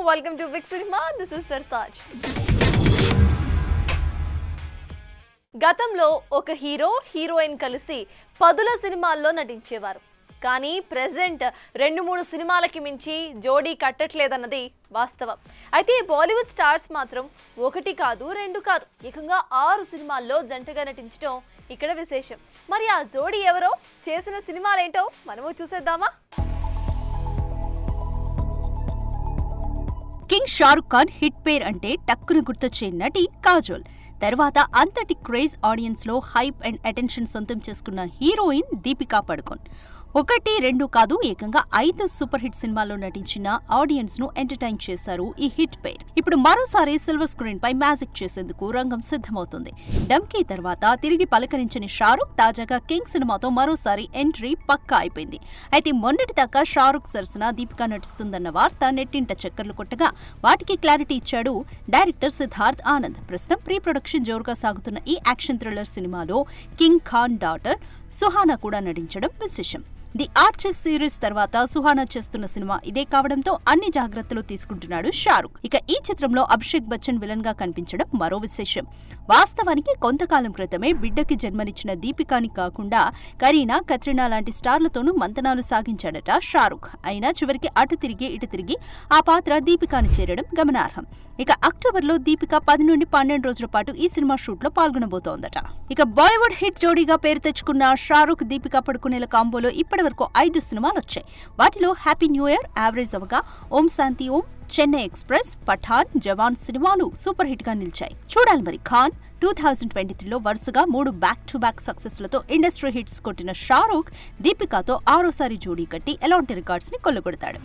welcome to Big Cinema. This is Sartaj. గతంలో ఒక hero heroine కలిసి పదుల సినిమాల్లో నటించేవారు. కానీ ప్రెజెంట్ 2-3 సినిమాలకి మించి జోడీ కట్టట్లేదన్నది వాస్తవం. అయితే బాలీవుడ్ స్టార్స్ మాత్రం 1 కాదు 2 కాదు ఏకంగా 6 సినిమాల్లో జంటగా నటించడం ఇక్కడ విశేషం. మరి ఆ జోడీ ఎవరో, చేసిన సినిమాలేంటో మనము చూసేద్దామా? కింగ్ షారుఖ్ ఖాన్ హిట్ పేర్ అంటే టక్కున గుర్తొచ్చే నటి కాజోల్. తర్వాత అంతటి క్రేజ్ ఆడియన్స్ లో హైప్ అండ్ అటెన్షన్ సొంతం చేసుకున్న హీరోయిన్ దీపికా పడుకోన్. 1-2 కాదు ఏకంగా 5 సూపర్ హిట్ సినిమాల్లో నటించిన ఆడియన్స్ ను ఎంటర్టైన్ చేశారు ఈ హిట్ పేర్. ఇప్పుడు మరోసారి సిల్వర్ స్క్రీన్ పై మ్యాజిక్ చేసేందుకు రంగం సిద్ధమవుతుంది. డంకీ తర్వాత తిరిగి పలకరించని షారుఖ్ తాజాగా కింగ్ సినిమాతో మరోసారి ఎంట్రీ పక్కా అయిపోయింది. అయితే మొన్నటి దాకా షారుఖ్ సరసన దీపికా నటిస్తుందన్న వార్త నెట్టింట చక్కర్లు కొట్టగా వాటికి క్లారిటీ ఇచ్చాడు డైరెక్టర్ సిద్ధార్థ్ ఆనంద్. ప్రస్తుతం ప్రీ ప్రొడక్షన్ జోరుగా సాగుతున్న ఈ యాక్షన్ థ్రిల్లర్ సినిమాలో కింగ్ ఖాన్ డాటర్ సుహానా కూడా నటించడం విశేషం. ది ఆర్చర్స్ సిరీస్ తర్వాత సుహానా చేస్తున్న సినిమా ఇదే కావడంతో అన్ని జాగ్రత్తలు తీసుకుంటున్నాడు షారుఖ్. ఇక ఈ చిత్రంలో అభిషేక్ బచ్చన్ విలన్ గా కనిపించడం మరో విశేషం. వాస్తవానికి కొంతకాలం క్రితమే బిడ్డకి జన్మనిచ్చిన దీపికాని కాకుండా కరీనా, కత్రినా లాంటి స్టార్లతోనూ మంతనాలు సాగించాడట షారుఖ్. అయినా చివరికి అటు తిరిగి ఇటు తిరిగి ఆ పాత్ర దీపికాని చేరడం గమనార్హం. ఇక అక్టోబర్లో దీపిక 10 నుండి 12 రోజుల పాటు ఈ సినిమా షూట్ లో పాల్గొనబోతోందట. ఇక బాలీవుడ్ హిట్ జోడీగా పేరు తెచ్చుకున్న షారుఖ్, దీపికా పడుకునేల కాంబోలో ఇప్పటివరకు 5 సినిమాలు వచ్చాయి. వాటిలో హ్యాపీ న్యూ ఇయర్ యావరేజ్ అవగా ఓం శాంతి ఓం, చెన్నై ఎక్స్ప్రెస్, పఠాన్, జవాన్ సినిమాలు సూపర్ హిట్ గా నిలిచాయి. చూడాలి మరి ఖాన్ 2023లో వరుసగా 3 బ్యాక్ టు బ్యాక్ సక్సెస్ లతో ఇండస్ట్రీ హిట్స్ కొట్టిన షారుఖ్ దీపికాతో 6వసారి జోడీ కట్టి ఎలాంటి రికార్డ్స్ ని కొల్లగొడతాడు.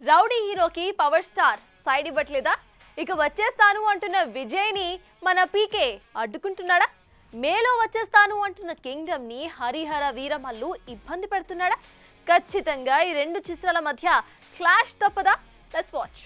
రౌడీ హీరోకి పవర్ స్టార్ సైడ్ ఇవ్వట్లేదా? ఇక వచ్చేస్తాను అంటున్న విజయ్ ని మన పీకే అడ్డుకుంటున్నాడా? మేలో వచ్చేస్తాను అంటున్న కింగ్డమ్ ని హరిహర వీరమల్లు ఇబ్బంది పెడుతున్నాడా? ఖచ్చితంగా ఈ 2 చిత్రాల మధ్య క్లాష్ తప్పదా? Let's watch.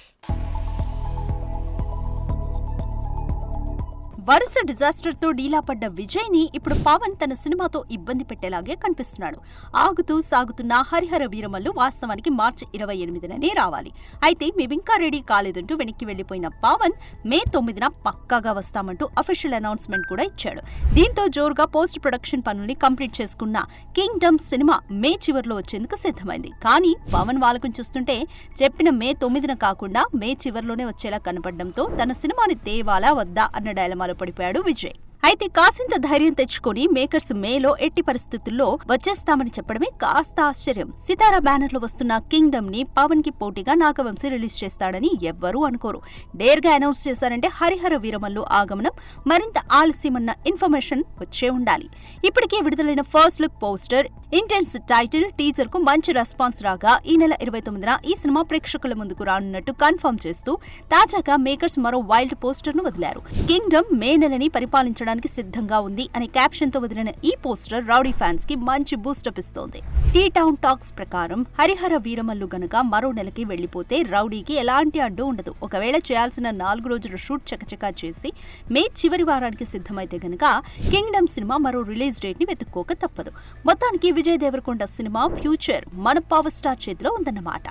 వరుస డిజాస్టర్ తో డీలా పడ్డ విజయ్ ని ఇప్పుడు పవన్ తన సినిమాతో ఇబ్బంది పెట్టేలాగే కనిపిస్తున్నాడు. ఆగుతూ సాగుతున్న హరిహర వీరమల్లు వాస్తవానికి మార్చి 28నే రావాలి. అయితే మేమింకా రెడీ కాలేదంటూ వెనక్కి వెళ్లిపోయిన పవన్ మే 9న పక్కాగా వస్తామంటూ అఫీషియల్ అనౌన్స్మెంట్ కూడా ఇచ్చాడు. దీంతో జోరుగా పోస్ట్ ప్రొడక్షన్ పనుల్ని కంప్లీట్ చేసుకున్న కింగ్డమ్ సినిమా మే చివరిలో వచ్చేందుకు సిద్ధమైంది. కానీ పవన్ వాలకం చూస్తుంటే చెప్పిన మే 9న కాకుండా మే చివరిలోనే వచ్చేలా కనపడడంతో తన సినిమాని తేవాలా వద్దా అన్న డైలమాలో పడిపోయాడు విజయ్. అయితే కాసింత ధైర్యం తెచ్చుకొని మేకర్స్ మేలో ఎట్టి పరిస్థితుల్లో వచ్చేస్తామని చెప్పడమే కాస్త ఆశ్చర్యం. సితారా బ్యానర్ లో వస్తున్న కింగ్డమ్ ని పవన్ కి పోటీగా నాగవంశీ రిలీజ్ చేస్తాడని ఎవ్వరూ అనుకోరు. డేర్ గా అనౌన్స్ చేశారంటే హరిహర వీరమల్లు ఆగమనం మరింత ఆలస్యమన్న ఇన్ఫర్మేషన్ వచ్చే ఉండాలి. ఇప్పటికే విడుదలైన first look poster, intense title, teaser కు మంచి రెస్పాన్స్ రాగా ఈ నెల 29న ఈ సినిమా ప్రేక్షకుల ముందుకు రానున్నట్టు కన్ఫర్మ్ చేస్తూ తాజాగా మేకర్స్ మరో వైల్డ్ పోస్టర్ ను వదిలారు. కింగ్డమ్ మే నెలని పరిపాలించడానికి సిద్ధంగా ఉంది అనే క్యాప్షన్ తో వదిలిన ఈ పోస్టర్ రౌడీ ఫ్యాన్స్ కి మంచి బూస్టప్ ఇస్తోంది. టీ టౌన్ టాక్స్ ప్రకారం హరిహర వీరమల్లు గనక మరో నెలకి వెళ్లిపోతే రౌడీకి ఎలాంటి అడ్డు ఉండదు. ఒకవేళ చేయాల్సిన 4 రోజుల షూట్ చకచకా చేసి మే చివరి వారానికి సిద్ధమైతే గనక కింగ్డమ్ సినిమా మరో రిలీజ్ డేట్ ని వెతుక్కోక తప్పదు. మొత్తానికి విజయ్ దేవరకొండ సినిమా ఫ్యూచర్ మన పవర్ స్టార్ చేతిలో ఉందన్నమాట.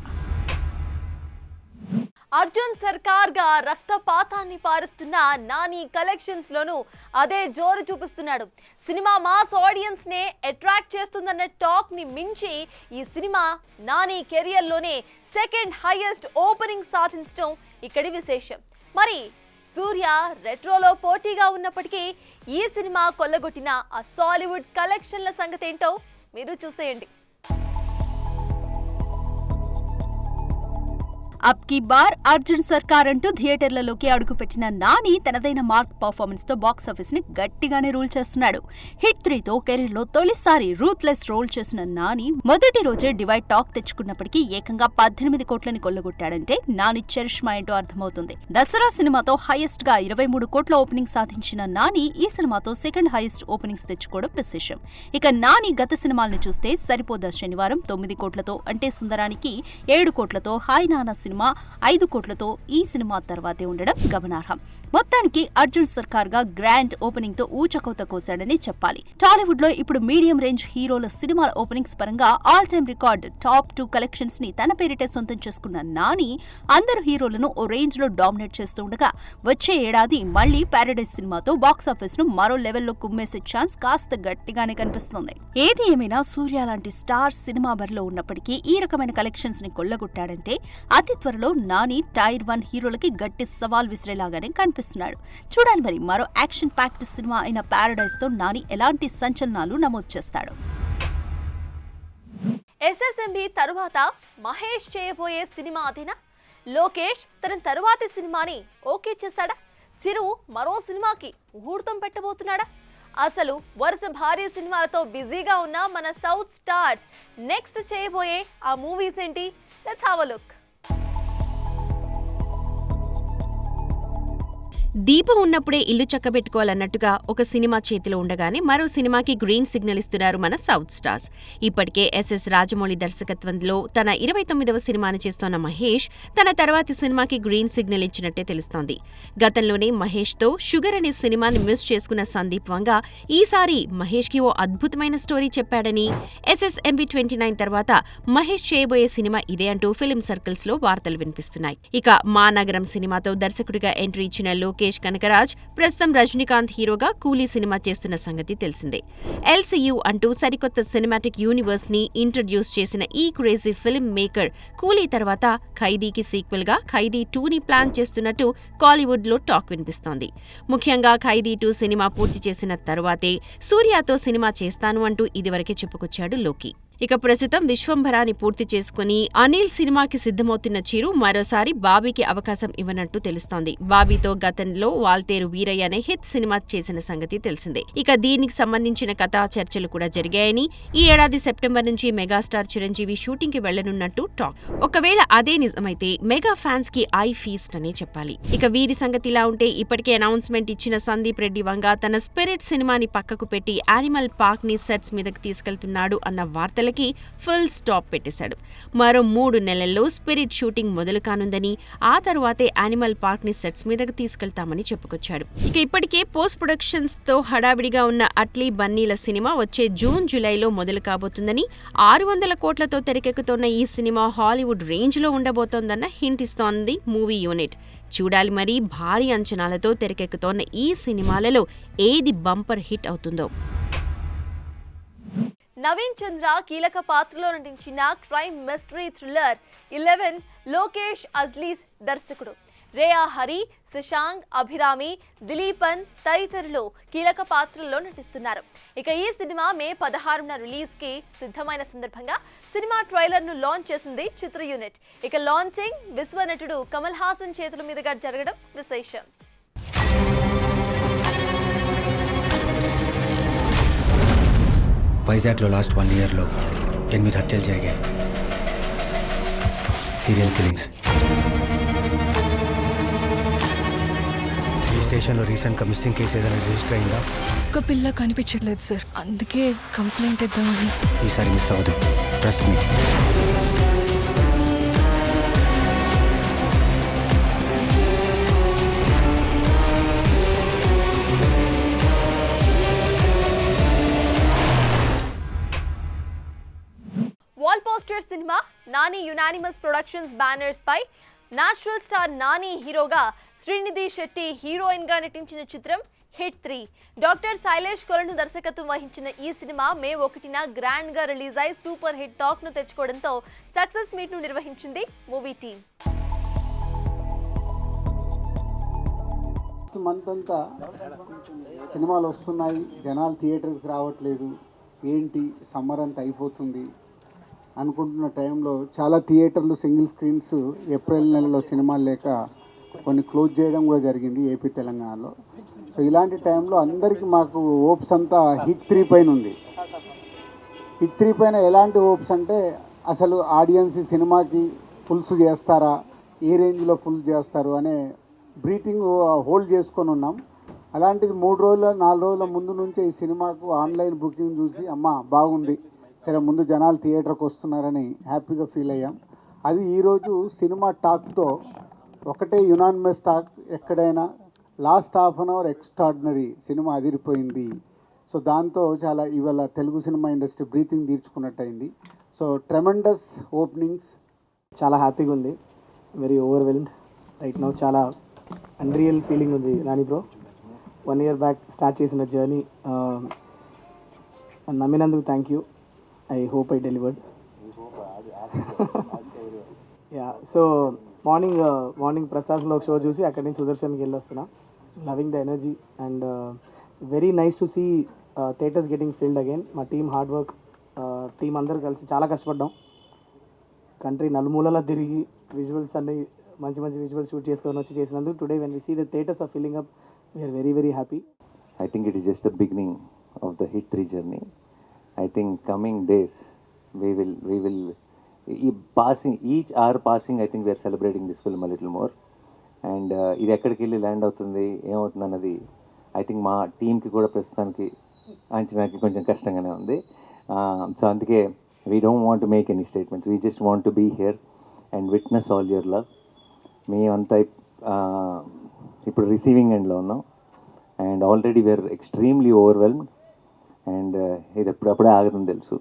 అర్జున్ సర్కార్ గా రక్తపాతాన్ని పారుస్తున్న నాని కలెక్షన్స్ లోనూ అదే జోరు చూపిస్తున్నాడు. సినిమా మాస్ ఆడియన్స్ నే అట్రాక్ట్ చేస్తుందన్న టాక్ ని మించి ఈ సినిమా నాని కెరియర్ లోనే 2nd హైయెస్ట్ ఓపెనింగ్ సాధించడం ఇక్కడి విశేషం. మరి సూర్య రెట్రోలో పోటీగా ఉన్నప్పటికీ ఈ సినిమా కొల్లగొట్టిన ఆ సాలీవుడ్ కలెక్షన్ల సంగతేంటో మీరు చూసేయండి. అబ్ కీ బార్ అర్జున్ సర్కార్ అంటూ థియేటర్లలోకి అడుగుపెట్టిన నాని తనదైన మార్క్ పర్ఫార్మెన్స్ తో బాక్స్ ఆఫీస్ ని గట్టిగానే రూల్ చేస్తున్నాడు. హిట్ 3తో కెరీర్ లో తొలిసారి రూత్లెస్ రోల్ చేసిన నాని మొదటి రోజే డివైడ్ టాక్ తెచ్చుకున్నప్పటికీ ఏకంగా 18 కోట్లని కొల్లగొట్టాడంటే నాని చరిష్మా ఏంటో అర్థమవుతుంది. దసరా సినిమాతో హైయెస్ట్ గా 23 కోట్ల ఓపెనింగ్ సాధించిన నాని ఈ సినిమాతో 2nd హైయెస్ట్ ఓపెనింగ్స్ తెచ్చుకోవడం విశేషం. ఇక నాని గత సినిమాలను చూస్తే సరిపోదా శనివారం 9 కోట్లతో, అంటే సుందరానికి 7 కోట్లతో, హాయ్ నానా సినిమా 5 కోట్లతో ఈ సినిమా తర్వాతే ఉండడం గమనార్హం. మొత్తానికి అర్జున్ సర్కార్ గా గ్రాండ్ ఓపెనింగ్ తో ఊచకోత కోశాడని చెప్పాలి. టాలీవుడ్ లో ఇప్పుడు మీడియం రేంజ్ హీరోల సినిమాల ఓపెనింగ్స్ పరంగా all time record top 2 collections ని తన పేరిటే సొంతం చేసుకున్న నాని అందరు హీరోలను ఓ రేంజ్ లో డామినేట్ చేస్తూ ఉండగా వచ్చే ఏడాది మళ్లీ పారడైజ్ సినిమాతో బాక్సాఫీస్ ను మరో లెవెల్లో కుమ్మేసే ఛాన్స్ కాస్త గట్టిగానే కనిపిస్తుంది. ఏది ఏమైనా సూర్య లాంటి స్టార్ సినిమా బరిలో ఉన్నప్పటికీ ఈ రకమైన కలెక్షన్స్ ని కొల్లగొట్టాడంటే అతి త్వరలో నాని టైర్ 1 హీరోలకి గట్టి సవాల్ విసిరేలాగానే కనిపిస్తున్నాడు. చూడాలి మరి మరో యాక్షన్ ప్యాక్డ్ సినిమా అయిన పారడైజ్ తో నాని ఎలాంటి సంచలనాలు నమోదు చేస్తాడు. ఎస్ఎస్ఎంబి తరువాత మహేష్ చేయబోయే సినిమా అదేనా? లోకేష్ తన తరువాతి సినిమాని ఓకే చేశాడా? చిరు మరో సినిమాకి ముహూర్తం పెట్టబోతున్నాడా? అసలు వరుస భారీ సినిమాలతో బిజీగా ఉన్న మన సౌత్ స్టార్స్ నెక్స్ట్ చేయబోయే ఆ మూవీస్ ఏంటి? Let's have a look. దీపం ఉన్నప్పుడే ఇల్లు చక్కబెట్టుకోవాలన్నట్టుగా ఒక సినిమా చేతిలో ఉండగానే మరో సినిమాకి గ్రీన్ సిగ్నల్ ఇస్తున్నారు మన సౌత్ స్టార్స్. ఇప్పటికే ఎస్ఎస్ రాజమౌళి దర్శకత్వంలో తన 29వ సినిమాని చేస్తోన్న మహేష్ తన తర్వాతి సినిమాకి గ్రీన్ సిగ్నల్ ఇచ్చినట్టే తెలుస్తోంది. గతంలోనే మహేష్తో షుగర్ అనే సినిమాని మిస్ చేసుకున్న సందీప్ వంగ ఈసారి మహేష్కి ఓ అద్భుతమైన స్టోరీ చెప్పాడని, ఎస్ఎస్ఎంబి 29 తర్వాత మహేష్ చేయబోయే సినిమా ఇదే అంటూ ఫిలిం సర్కిల్స్ లో వార్తలు వినిపిస్తున్నాయి. ఇక మా నగరం సినిమాతో దర్శకుడిగా ఎంట్రీ ఇచ్చిన లోకేష్ కనకరాజ్ ప్రస్తుతం రజనీకాంత్ హీరోగా కూలీ సినిమా చేస్తున్న సంగతి తెలిసిందే. ఎల్సీయూ అంటూ సరికొత్త సినిమాటిక్ యూనివర్స్ ని ఇంట్రడ్యూస్ చేసిన ఈ క్రేజీ ఫిల్మ్ మేకర్ కూలీ తర్వాత ఖైదీకి సీక్వెల్ గా ఖైదీ 2ని ప్లాన్ చేస్తున్నట్టు కాలీవుడ్ లో టాక్ వినిపిస్తోంది. ముఖ్యంగా ఖైదీ 2 సినిమా పూర్తి చేసిన తరువాతే సూర్యతో సినిమా చేస్తాను అంటూ ఇదివరకే చెప్పుకొచ్చాడు లోకి. ఇక ప్రస్తుతం విశ్వంభరాన్ని పూర్తి చేసుకుని అనిల్ సినిమాకి సిద్ధమవుతున్న చిరు మరోసారి బాబీకి అవకాశం ఇవ్వనట్టు తెలుస్తోంది. బాబీతో గతంలో వాల్తేరు వీరయ్య అనే హిట్ సినిమా చేసిన సంగతి తెలిసిందే. ఇక దీనికి సంబంధించిన కథా చర్చలు కూడా జరిగాయని, ఈ ఏడాది సెప్టెంబర్ నుంచి మెగాస్టార్ చిరంజీవి షూటింగ్ కి వెళ్లనున్నట్టు టాక్. ఒకవేళ అదే నిజమైతే మెగా ఫ్యాన్స్ కి ఐ ఫీస్ట్ అనే చెప్పాలి. ఇక వీరి సంగతి ఇలా ఉంటే ఇప్పటికే అనౌన్స్మెంట్ ఇచ్చిన సందీప్ రెడ్డి వంగ తన స్పిరిట్ సినిమాని పక్కకు పెట్టి యానిమల్ పార్క్ ని సెట్స్ మీదకి తీసుకెళ్తున్నాడు అన్న వార్తలు ఫుల్ స్టాప్ పెట్టేశాడు. మరో 3 నెలల్లో స్పిరిట్ షూటింగ్ మొదలు కానుందని, ఆ తరువాతే యానిమల్ పార్క్ ని సెట్స్ మీదకి తీసుకెళ్తామని చెప్పుకొచ్చాడు. ఇక ఇప్పటికే పోస్ట్ ప్రొడక్షన్స్ తో హడావిడిగా ఉన్న అట్లీ బన్నీల సినిమా వచ్చే జూన్ జూలైలో మొదలు కాబోతుందని, 600 కోట్లతో తెరకెక్కుతోన్న ఈ సినిమా హాలీవుడ్ రేంజ్ లో ఉండబోతోందన్న హింట్ ఇస్తోంది మూవీ యూనిట్. చూడాలి మరి భారీ అంచనాలతో తెరకెక్కుతోన్న ఈ సినిమాలలో ఏది బంపర్ హిట్ అవుతుందో. నవీన్ చంద్ర కీలక పాత్రలో నటించిన క్రైమ్ మిస్టరీ థ్రిల్లర్ 11 లోకేష్ అజ్లీస్ దర్శకుడు. రేయా హరి, శశాంక్, అభిరామి, దిలీపన్ తదితరులు కీలక పాత్రల్లో నటిస్తున్నారు. ఇక ఈ సినిమా మే 16న రిలీజ్ కి సిద్ధమైన సందర్భంగా సినిమా ట్రైలర్ ను లాంచ్ చేసింది చిత్ర యూనిట్. ఇక లాంచింగ్ విశ్వనటుడు కమల్ హాసన్ చేతుల మీదుగా జరగడం విశేషం. వైజాగ్లో లాస్ట్ 1 ఇయర్లో 8 హత్యలు జరిగాయి. Serial killings. ఈ స్టేషన్లో రీసెంట్గా మిస్సింగ్ కేసు ఏదైనా రిజిస్టర్ అయిందా? ఒక పిల్ల కనిపించట్లేదు సార్, అందుకే కంప్లైంట్ ఇద్దామని. ఈసారి మిస్ అవ్వదు, trust me. Wall poster cinema Nani unanimous productions banners పై నేచురల్ స్టార్ నాని హీరోగా, శ్రీనిధి శెట్టి హీరోయిన్ గా నటించిన చిత్రం హిట్ 3. డాక్టర్ శైలేష్ కొలను దర్శకత్వం వహించిన ఈ సినిమా మే 1న గ్రాండ్ గా రిలీజ్ అయి సూపర్ హిట్ టాక్ ను తెచ్చుకోవడంతో సక్సెస్ మీట్ ను నిర్వహించింది మూవీ టీం. మంత్ అంతా సినిమాలు వస్తున్నాయి, జనాలు థియేటర్స్కి రావట్లేదు, ఏంటి సమ్మర్ అంతా అయిపోతుంది అనుకుంటున్న టైంలో చాలా థియేటర్లు సింగిల్ స్క్రీన్స్ ఏప్రిల్ నెలలో సినిమాలు లేక కొన్ని క్లోజ్ చేయడం కూడా జరిగింది ఏపీ తెలంగాణలో. సో ఇలాంటి టైంలో అందరికీ మాకు హోప్స్ అంతా హిట్ 3 పైన ఉంది. హిట్ 3 పైన ఎలాంటి హోప్స్ అంటే అసలు ఆడియన్స్ సినిమాకి ఫుల్స్ చేస్తారా, ఏ రేంజ్లో ఫుల్ చేస్తారు అనే బ్రీతింగ్ హోల్డ్ చేసుకొని ఉన్నాం. అలాంటిది 3 రోజుల 4 రోజుల ముందు నుంచే ఈ సినిమాకు ఆన్లైన్ బుకింగ్ చూసి అమ్మ బాగుంది, సరే ముందు జనాలు థియేటర్కి వస్తున్నారని హ్యాపీగా ఫీల్ అయ్యాం. అది ఈరోజు సినిమా టాక్తో ఒకటే యునానిమస్ టాక్, ఎక్కడైనా last half an hour extraordinary, cinema అదిరిపోయింది. సో దాంతో చాలా ఇవాళ తెలుగు సినిమా ఇండస్ట్రీ బ్రీతింగ్ తీర్చుకున్నట్టయింది. So tremendous openings. చాలా హ్యాపీగా ఉంది, వెరీ ఓవర్వెల్మ్డ్ రైట్ నౌ. చాలా అన్రియల్ ఫీలింగ్ ఉంది Nani bro. 1 year back start చేసిన జర్నీ నమ్మినందుకు thank you. I hope I delivered. Yeah, so morning ప్రసాద్లో ఒక షో చూసి అక్కడి నుంచి సుదర్శన్కి వెళ్ళొస్తున్నా. Loving the energy and very nice to see theatres getting filled again. మా టీమ్ హార్డ్ వర్క్, టీం అందరూ కలిసి చాలా కష్టపడ్డాం. కంట్రీ నలుమూలలా తిరిగి విజువల్స్ అన్ని మంచి విజువల్స్ షూట్ చేసుకొని వచ్చి చేసినందుకు today when we see the theatres are filling up, we are very very happy. I think it is just the beginning of the Hit 3 journey. I think coming days we will passing each hour passing, I think we are celebrating this film a little more. And ఇది ఎక్కడికి వెళ్ళి land అవుతుంది ఏమవుతుంది అన్నది I think మా టీంకి కూడా ప్రస్తుతానికి అంచనాకి కొంచెం కష్టంగానే ఉంది. సో అందుకే we don't want to make any statements, we just want to be here and witness all your love. మేమంతా ఇప్పుడు రిసీవింగ్ ఎండ్లో ఉన్నాం and already we are extremely overwhelmed and ఇది ఎప్పుడప్పుడే ఆగదని తెలుసు.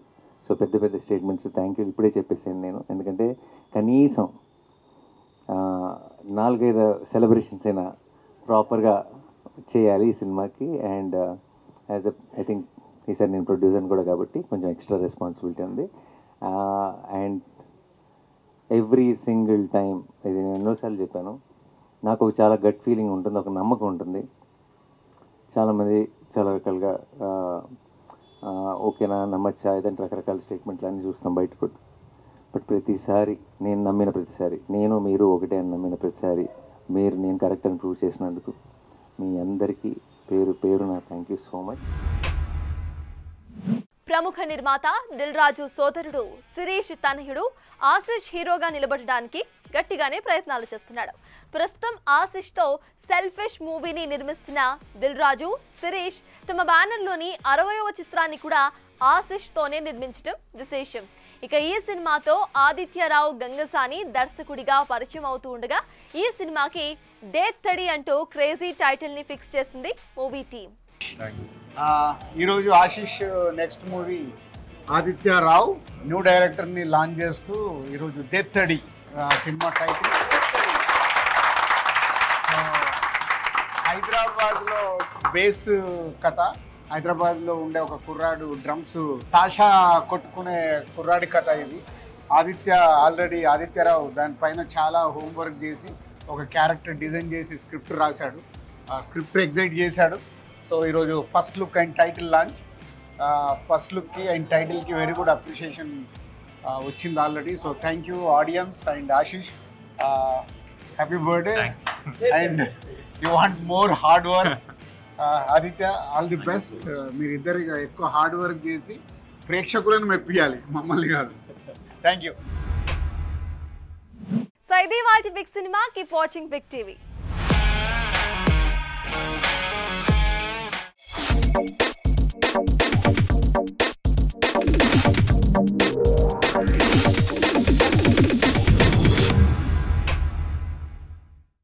సో పెద్ద స్టేట్మెంట్స్ థ్యాంక్ యూ ఇప్పుడే చెప్పేసాను నేను, ఎందుకంటే కనీసం 4-5 సెలబ్రేషన్స్ అయినా ప్రాపర్గా చేయాలి ఈ సినిమాకి. అండ్ యాజ్ ఐ థింక్ ఈసారి నేను ప్రొడ్యూసర్ని కూడా కాబట్టి కొంచెం ఎక్స్ట్రా రెస్పాన్సిబిలిటీ ఉంది. అండ్ ఎవ్రీ సింగిల్ టైం, ఇది నేను ఎన్నోసార్లు చెప్పాను, నాకు ఒక చాలా గట్ ఫీలింగ్ ఉంటుంది, ఒక నమ్మకం ఉంటుంది. చాలామంది చాలా రకాలుగా ఓకేనా నమ్మచ్చా ఇదంటే రకరకాల స్టేట్మెంట్లు అన్నీ చూస్తాం బయట. బట్ ప్రతిసారి నేను నమ్మిన ప్రతిసారి, నేను మీరు ఒకటే అని నమ్మిన ప్రతిసారి నేను కరెక్ట్ అని ప్రూవ్ చేసినందుకు మీ అందరికీ పేరు నా థ్యాంక్ యూ సో మచ్. ప్రముఖ నిర్మాత దిల్ రాజు సోదరుడు శిరీష్ తనయుడు ఆశిష్ హీరోగా నిలబడడానికి గట్టిగానే ప్రయత్నాలు చేస్తున్నాడు. ప్రస్తుతం ఆశిష్తో సెల్ఫిష్ మూవీని నిర్మిస్తున్న దిల్ రాజు, శిరీష్ తమ బ్యానర్లోని 60వ చిత్రాన్ని కూడా ఆశిష్తోనే నిర్మించడం విశేషం. ఇక ఈ సినిమాతో ఆదిత్యరావు గంగసాని దర్శకుడిగా పరిచయం అవుతూ ఉండగా ఈ సినిమాకి దేత్తడి అంటూ క్రేజీ టైటిల్ని ఫిక్స్ చేసింది మూవీ టీం. ఈరోజు Ashish next movie Adityarao new డైరెక్టర్ని లాంచ్ చేస్తూ ఈరోజు దేత్తడి సినిమా టైటిల్. హైదరాబాద్లో బేస్ కథ, హైదరాబాద్లో ఉండే ఒక కుర్రాడు డ్రమ్స్ తాషా కొట్టుకునే కుర్రాడి కథ ఇది. ఆదిత్యరావు దానిపైన చాలా హోంవర్క్ చేసి ఒక క్యారెక్టర్ డిజైన్ చేసి స్క్రిప్ట్ రాశాడు, స్క్రిప్ట్ ఎగ్జైట్ చేశాడు. సో ఈరోజు first look and title launch. First లుక్కి అండ్ టైటిల్కి వెరీ గుడ్ అప్రిషియేషన్ వచ్చింది already. So thank you audience and Ashish, happy birthday and you want more hard work. Aditya all the best. మీరిద్దరు ఎక్కువ hard work చేసి ప్రేక్షకులను మెప్పియాలి, మమ్మల్ని కాదు. Thank you. సో ఇది what a big cinema. Keep watching big TV.